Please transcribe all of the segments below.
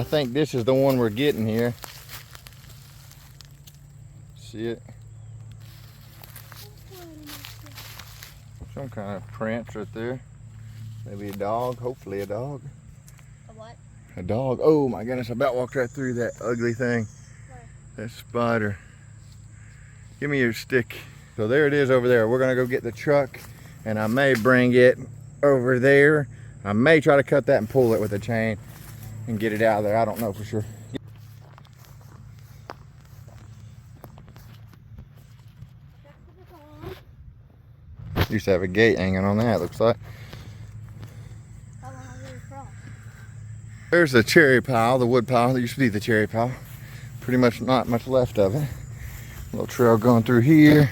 think this is the one we're getting here. See it? Some kind of prints right there. Maybe a dog, hopefully a dog. A what? A dog. Oh my goodness, I about walked right through that ugly thing. Where? That spider. Give me your stick. So there it is over there. We're gonna go get the truck and I may bring it over there. I may try to cut that and pull it with a chain and get it out of there. I don't know for sure. Used to have a gate hanging on that, looks like. There's the cherry pile, the wood pile. There used to be the cherry pile. Pretty much not much left of it. Little trail going through here.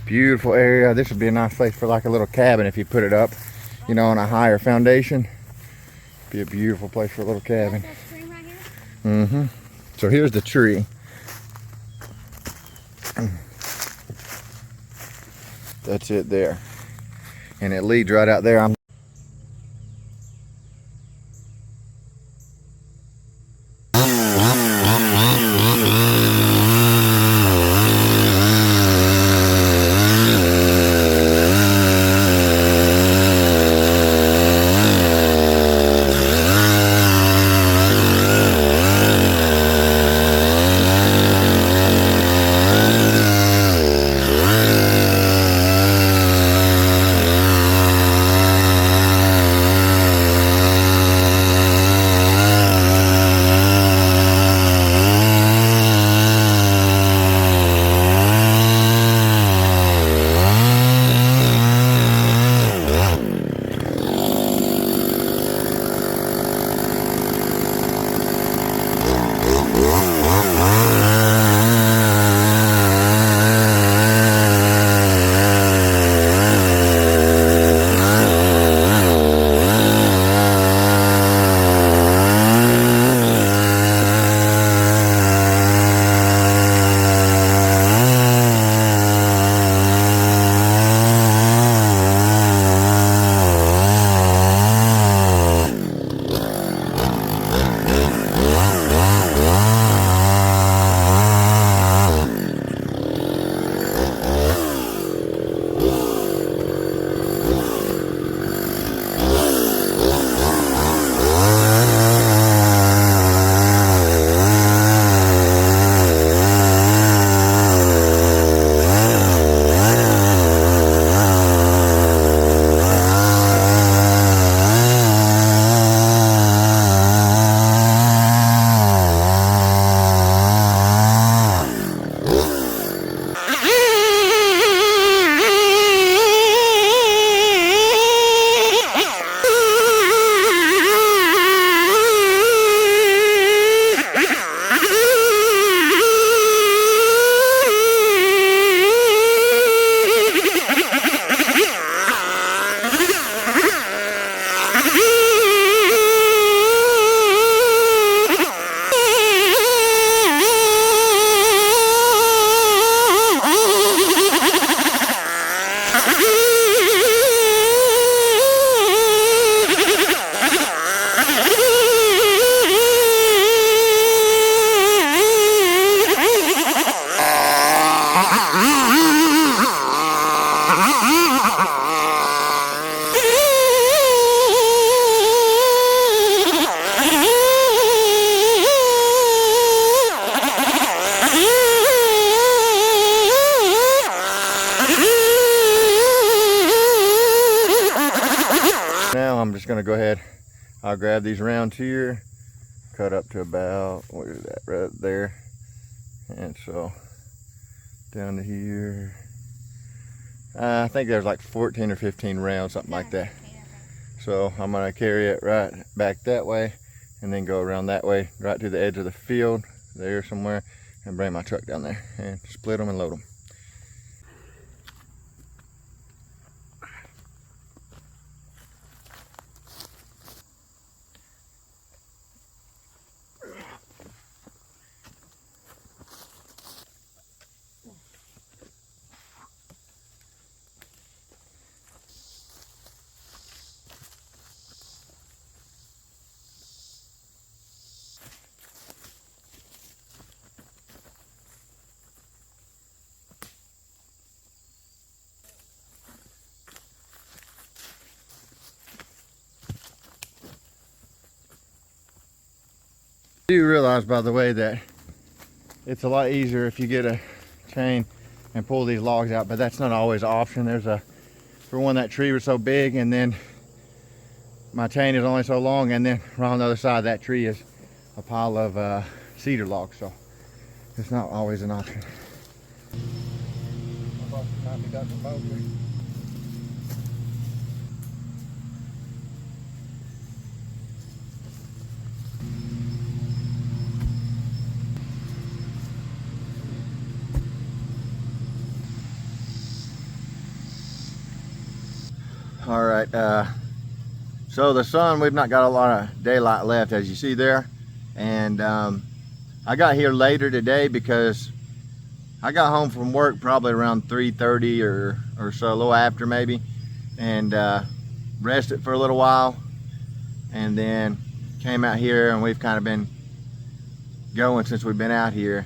Beautiful area. This would be a nice place for like a little cabin if you put it up, you know, on a higher foundation. Be a beautiful place for a little cabin. That stream right here? Mm-hmm. So here's the tree. That's it there. And it leads right out there. Now I'm just gonna go ahead, I'll grab these rounds here, cut up to about, what is that, right there. And so down to here. I think there's like 14 or 15 rounds, something like that. So I'm gonna carry it right back that way and then go around that way, right to the edge of the field, there somewhere, and bring my truck down there and split them and load them. I do realize, by the way, that it's a lot easier if you get a chain and pull these logs out, but that's not always an option. For one, that tree was so big, and then my chain is only so long, and then right on the other side of that tree is a pile of cedar logs, so it's not always an option. All right, so the sun, we've not got a lot of daylight left, as you see there, and I got here later today because I got home from work probably around 3:30 or so, a little after maybe, and rested for a little while, and then came out here, and we've kind of been going since we've been out here,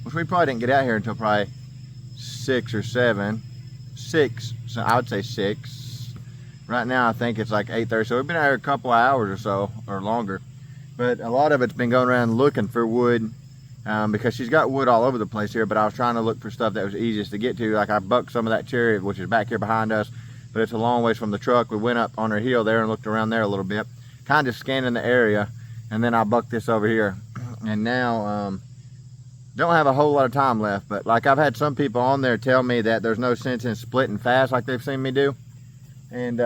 which we probably didn't get out here until probably 6 or 7. 6, so I would say 6. Right now I think it's like 8:30, so we've been out here a couple hours or so, or longer. But a lot of it's been going around looking for wood, because she's got wood all over the place here, but I was trying to look for stuff that was easiest to get to. Like I bucked some of that cherry, which is back here behind us, but it's a long ways from the truck. We went up on her hill there and looked around there a little bit, kind of scanning the area, and then I bucked this over here. And now, don't have a whole lot of time left, but like I've had some people on there tell me that there's no sense in splitting fast like they've seen me do. And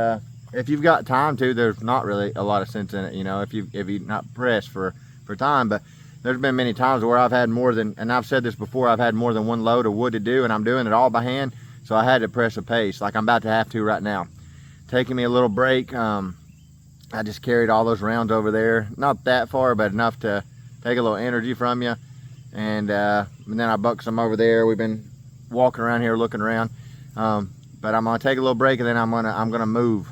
if you've got time to, there's not really a lot of sense in it, you know, if you're not pressed for time. But there's been many times where I've had more than, and I've said this before, I've had more than one load of wood to do, and I'm doing it all by hand, so I had to press a pace like I'm about to have to right now. Taking me a little break, I just carried all those rounds over there, not that far, but enough to take a little energy from you. And then I bucked some over there. We've been walking around here looking around, but I'm gonna take a little break, and then I'm gonna move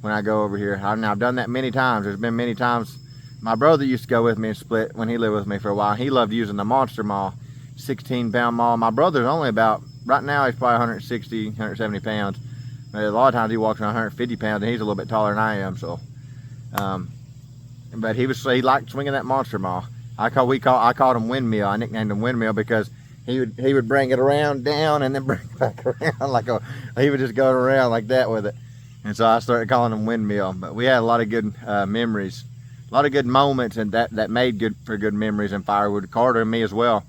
when I go over here. I've done that many times. There's been many times. My brother used to go with me and split when he lived with me for a while. He loved using the monster maul, 16-pound maul. My brother's only about, right now he's probably 160, 170 pounds. But a lot of times he walks around 150 pounds, and he's a little bit taller than I am. So, but he liked swinging that monster maul. I called him Windmill. I nicknamed him Windmill because he would bring it around down and then bring it back around he would just go around like that with it. And so I started calling him Windmill. But we had a lot of good memories, a lot of good moments, and that made good memories in Firewood. Carter and me as well.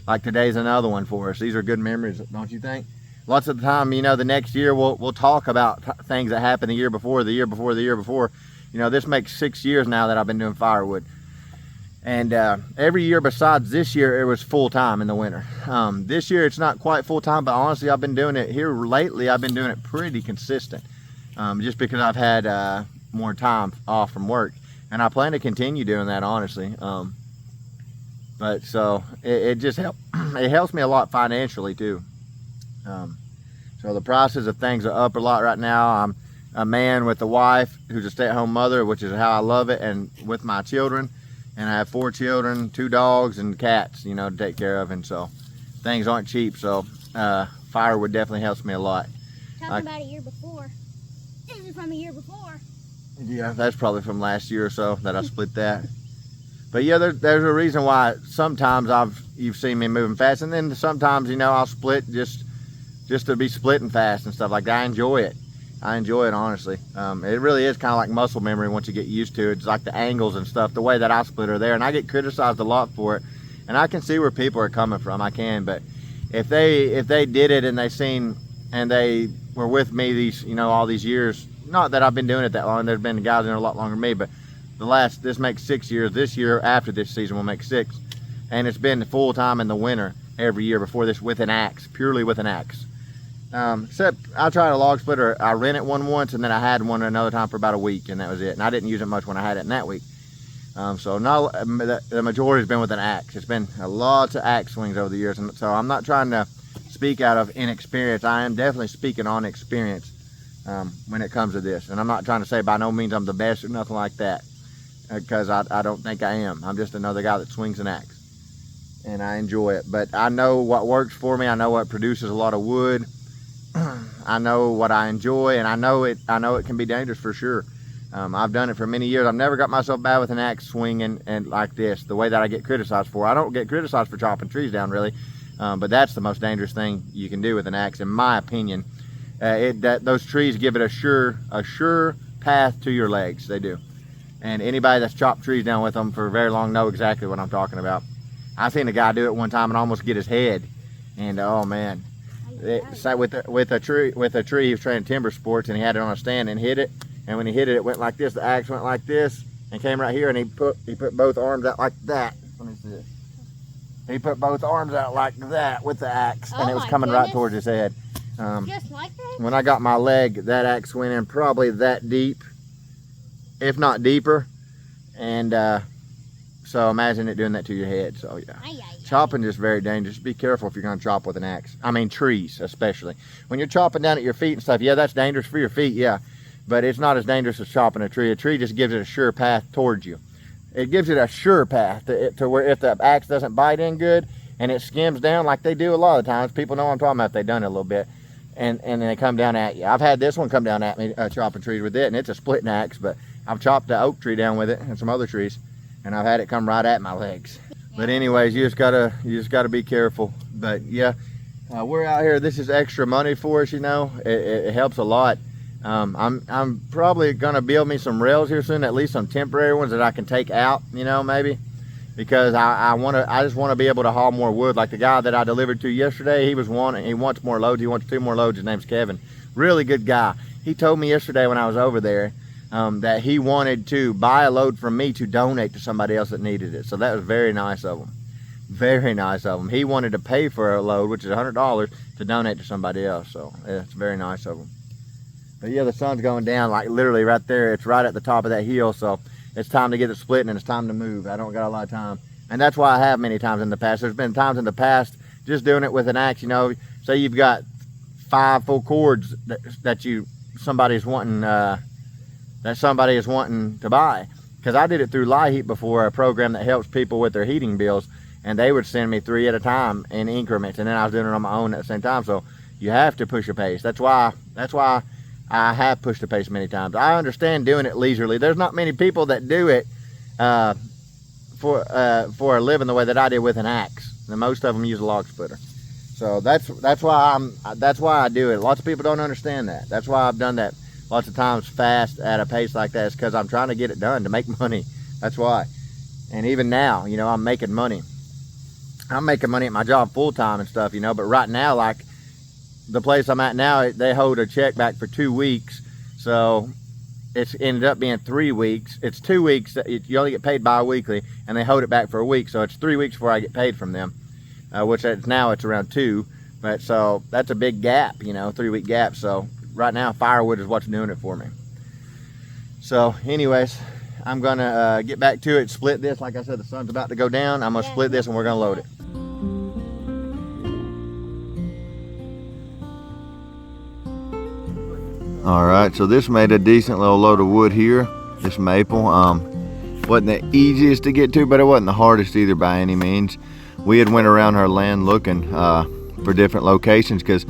Like today's another one for us. These are good memories, don't you think? Lots of the time, you know, the next year we'll talk about things that happened the year before. You know, this makes 6 years now that I've been doing Firewood. And every year besides this year, it was full-time in the winter. This year it's not quite full-time, but honestly I've been doing it here lately. I've been doing it pretty consistent, just because I've had more time off from work, and I plan to continue doing that, honestly. But so it just it helps me a lot financially too. So the prices of things are up a lot right now. I'm a man with a wife who's a stay-at-home mother, which is how I love it, and with my children. And I have 4 children, 2 dogs, and cats, you know, to take care of. And so things aren't cheap. So Firewood definitely helps me a lot. Talking about a year before. This is from a year before. Yeah, that's probably from last year or so that I split that. But yeah, there's a reason why sometimes you've seen me moving fast, and then sometimes, you know, I'll split just to be splitting fast and stuff like that. I enjoy it. Honestly. It really is kind of like muscle memory once you get used to it. It's like the angles and stuff, the way that I split are there, and I get criticized a lot for it, and I can see where people are coming from. I can, but if they did it and they seen and they were with me all these years, not that I've been doing it that long, there's been guys in there a lot longer than me, but this makes 6 years. This year, after this season, will make 6, and it's been full time in the winter every year before this with an axe, purely with an axe. Except I tried a log splitter. I rented one once, and then I had one another time for about a week, and that was it. And I didn't use it much when I had it in that week. So now the majority has been with an axe. It's been a lot of axe swings over the years, and so I'm not trying to speak out of inexperience. I am definitely speaking on experience when it comes to this, and I'm not trying to say by no means I'm the best or nothing like that, because I don't think I am. I'm just another guy that swings an axe, and I enjoy it. But I know what works for me. I know what produces a lot of wood. I know what I enjoy, and I know it can be dangerous for sure. I've done it for many years. I've never got myself bad with an axe swinging and like this, the way that I get criticized for. I don't get criticized for chopping trees down really, but that's the most dangerous thing you can do with an axe, in my opinion. Those trees give it a sure path to your legs. They do. And anybody that's chopped trees down with them for very long know exactly what I'm talking about. I seen a guy do it one time and almost get his head. And oh man, with a tree, he was training timber sports, and he had it on a stand and hit it. And when he hit it, it went like this. The axe went like this and came right here, and he put both arms out like that. Let me see. He put both arms out like that with the axe, and it was coming right towards his head. Just like that? When I got my leg, that axe went in probably that deep, if not deeper. And so imagine it doing that to your head. So yeah, chopping is very dangerous. Be careful if you're going to chop with an axe. I mean trees especially. When you're chopping down at your feet and stuff, yeah, that's dangerous for your feet, yeah. But it's not as dangerous as chopping a tree. A tree just gives it a sure path towards you. It gives it a sure path to where if the axe doesn't bite in good and it skims down like they do a lot of times, people know what I'm talking about if they've done it a little bit, and then they come down at you. I've had this one come down at me chopping trees with it, and it's a splitting axe, but I've chopped the oak tree down with it and some other trees, and I've had it come right at my legs. But anyways, you just gotta be careful. But yeah, we're out here. This is extra money for us, you know. It helps a lot. I'm probably gonna build me some rails here soon, at least some temporary ones that I can take out, you know, maybe, because I just want to be able to haul more wood. Like the guy that I delivered to yesterday, he wants more loads. He wants 2 more loads. His name's Kevin. Really good guy. He told me yesterday when I was over there that he wanted to buy a load from me to donate to somebody else that needed it. So that was very nice of him. Very nice of him. He wanted to pay for a load, which is $100, to donate to somebody else. So yeah, it's very nice of him. But yeah, the sun's going down, like literally right there. It's right at the top of that hill, so it's time to get it splitting and it's time to move. I don't got a lot of time. And that's why I have many times in the past. There's been times in the past just doing it with an axe, you know. Say you've got 5 full cords that somebody is wanting to buy. Because I did it through Light Heat before, a program that helps people with their heating bills, and they would send me 3 at a time in increments, and then I was doing it on my own at the same time. So you have to push a pace. That's why I have pushed the pace many times. I understand doing it leisurely. There's not many people that do it for a living the way that I did with an axe. And most of them use a log splitter. So that's why I do it. Lots of people don't understand that. That's why I've done that lots of times fast at a pace like that. It's because I'm trying to get it done to make money. That's why. And even now, you know, I'm making money. I'm making money at my job full time and stuff, you know. But right now, like the place I'm at now, they hold a check back for 2 weeks. So it's ended up being 3 weeks. It's 2 weeks that you only get paid bi-weekly, and they hold it back for a week. So it's 3 weeks before I get paid from them, which now it's around 2. But so that's a big gap, you know, 3-week gap. So right now, Firewood is what's doing it for me. So anyways, I'm gonna get back to it, split this. Like I said, the sun's about to go down. I'm gonna split this and we're gonna load it. All right, so this made a decent little load of wood here. This maple wasn't the easiest to get to, but it wasn't the hardest either by any means. We had went around her land looking for different locations, because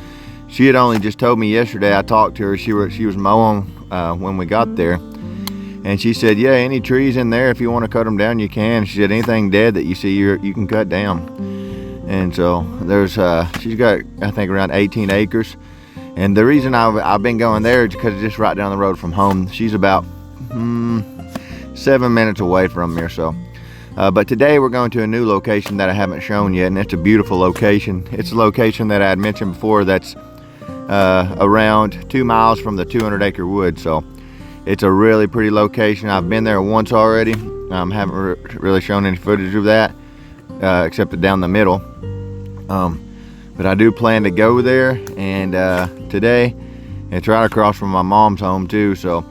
she had only just told me yesterday. I talked to her. She was mowing when we got there, and she said, yeah, any trees in there, if you want to cut them down, you can. She said anything dead that you see, you can cut down. And so there's she's got, I think, around 18 acres. And the reason I've been going there is because it's just right down the road from home. She's about 7 minutes away from here. So, but today we're going to a new location that I haven't shown yet, and it's a beautiful location. It's a location that I had mentioned before that's around 2 miles from the 200-acre wood. So it's a really pretty location. I've been there once already. Haven't really shown any footage of that except down the middle. But I do plan to go there, and today it's right across from my mom's home too. So,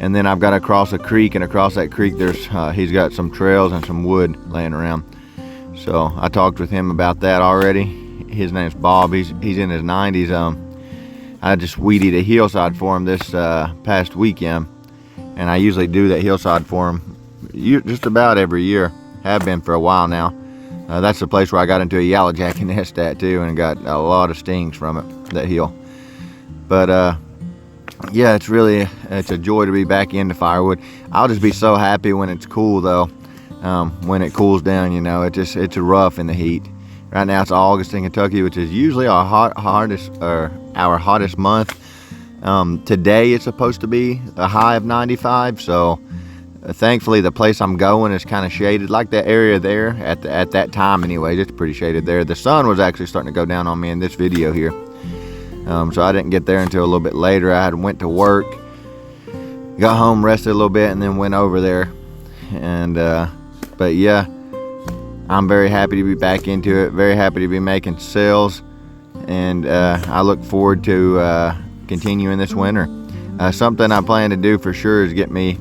and then I've got to cross a creek, and across that creek there's he's got some trails and some wood laying around. So I talked with him about that already. His name's Bob. He's in his 90s. I just weeded a hillside for him this past weekend, and I usually do that hillside for him just about every year. Have been for a while now. That's the place where I got into a yellowjacket nest at too, and got a lot of stings from it, that hill. But yeah, it's a joy to be back into Firewood. I'll just be so happy when it's cool though. When it cools down, you know, it's rough in the heat. Right now it's August in Kentucky, which is usually our hottest month. Today it's supposed to be a high of 95, so thankfully the place I'm going is kind of shaded, like that area there at that time anyways. It's pretty shaded there. The sun was actually starting to go down on me in this video here, so I didn't get there until a little bit later. I had went to work, got home, rested a little bit, and then went over there. And but yeah, I'm very happy to be back into it, very happy to be making sales, and I look forward to continuing this winter. Something I plan to do for sure is get me,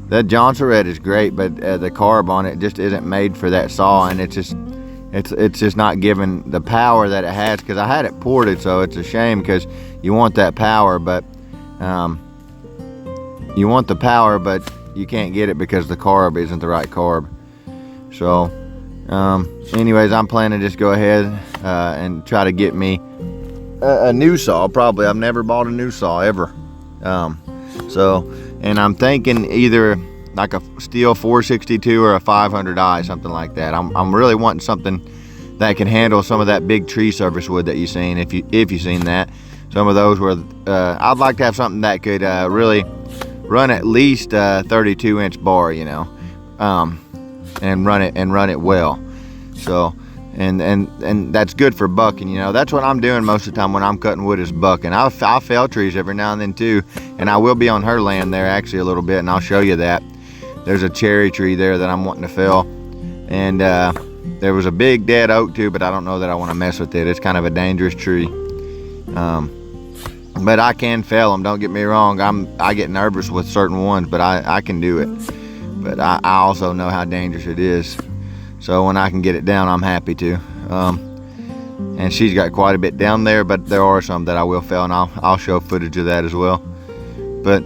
that Johnson Red is great, but the carb on it just isn't made for that saw, and it's just not given the power that it has, because I had it ported, so it's a shame, because you want that power, but you want the power, but you can't get it because the carb isn't the right carb. So anyways, I'm planning to just go ahead and try to get me a new saw. Probably I've never bought a new saw ever, and I'm thinking either like a steel 462 or a 500i, something like that. I'm really wanting something that can handle some of that big tree service wood that you've seen, if you've seen that. Some of those where I'd like to have something that could really run at least 32-inch bar, you know, and run it well. So and that's good for bucking, you know. That's what I'm doing most of the time when I'm cutting wood, is bucking. I'll fell trees every now and then too, and I will be on her land there actually a little bit, and I'll show you that. There's a cherry tree there that I'm wanting to fell, and there was a big dead oak too, but I don't know that I want to mess with it. It's kind of a dangerous tree, but I can fell them, don't get me wrong. I get nervous with certain ones, but I can do it. But I also know how dangerous it is, so when I can get it down, I'm happy to. And she's got quite a bit down there, but there are some that I will fell, and I'll show footage of that as well. But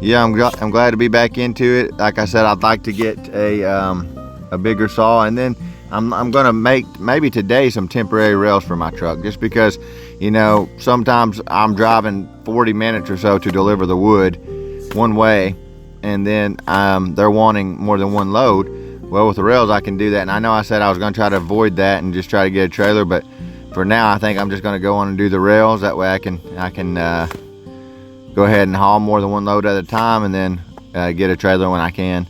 yeah, I'm glad to be back into it. Like I said, I'd like to get a bigger saw, and then I'm gonna make maybe today some temporary rails for my truck, just because, you know, sometimes I'm driving 40 minutes or so to deliver the wood one way, and then they're wanting more than one load. Well, with the rails I can do that, and I know I said I was going to try to avoid that and just try to get a trailer, but for now I think I'm just going to go on and do the rails. That way I can go ahead and haul more than one load at a time, and then get a trailer when I can,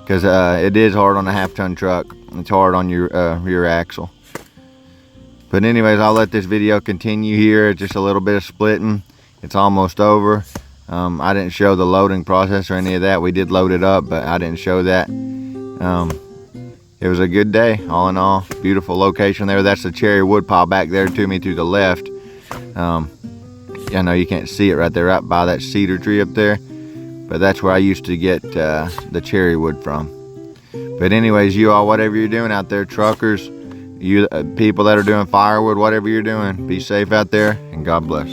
because it is hard on a half-ton truck. It's hard on your rear axle. But anyways, I'll let this video continue here. Just a little bit of splitting. It's almost over. I didn't show the loading process or any of that. We did load it up, but I didn't show that. It was a good day, all in all. Beautiful location there. That's the cherry wood pile back there to me to the left. I know you can't see it right there, right by that cedar tree up there, but that's where I used to get the cherry wood from. But anyways, you all, whatever you're doing out there, truckers, you people that are doing firewood, whatever you're doing, be safe out there, and God bless.